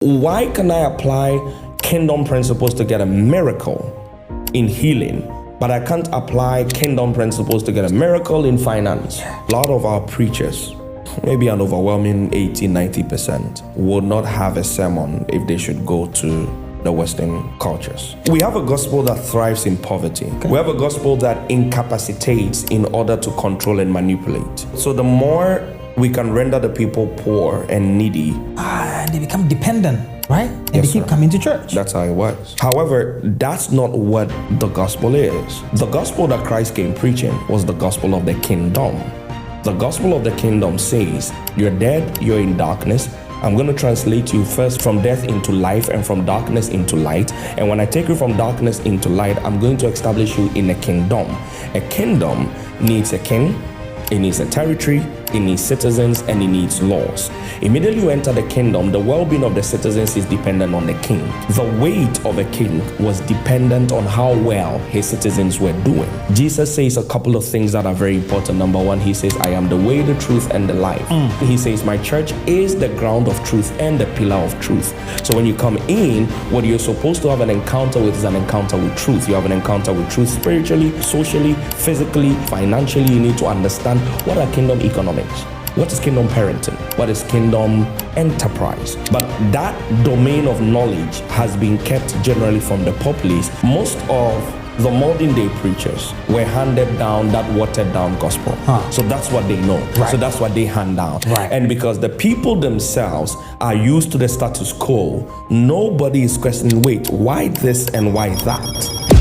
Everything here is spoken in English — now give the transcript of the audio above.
Why can I apply kingdom principles to get a miracle in healing, but I can't apply kingdom principles to get a miracle in finance? A lot of our preachers, maybe an overwhelming 80-90%, would not have a sermon if they should go to the Western cultures. We have a gospel that thrives in poverty. We have a gospel that incapacitates in order to control and manipulate. So the more we can render the people poor and needy, and they become dependent, right? And Yes, they keep sir. coming to church. that's how it works. However, that's not what the gospel is. The gospel that Christ came preaching was the gospel of the kingdom. The gospel of the kingdom says, you're dead, you're in darkness. I'm going to translate you first from death into life and from darkness into light. And when I take you from darkness into light, I'm going to establish you in a kingdom. A kingdom needs a king, it needs a territory, it needs citizens, and it needs laws. Immediately you enter the kingdom, the well-being of the citizens is dependent on the king. The weight of a king was dependent on how well his citizens were doing. Jesus says a couple of things that are very important. Number one, he says, I am the way, the truth, and the life. He says, my church is the ground of truth and the pillar of truth. So when you come in, what you're supposed to have an encounter with is an encounter with truth. You have an encounter with truth spiritually, socially, physically, financially. You need to understand what are kingdom economics. What is kingdom parenting? What is kingdom enterprise? But that domain of knowledge has been kept generally from the populace. Most of the modern day preachers were handed down that watered down gospel. So that's what they know. Right. So that's what they hand down. Right. And because the people themselves are used to the status quo, nobody is questioning, wait, why this and why that?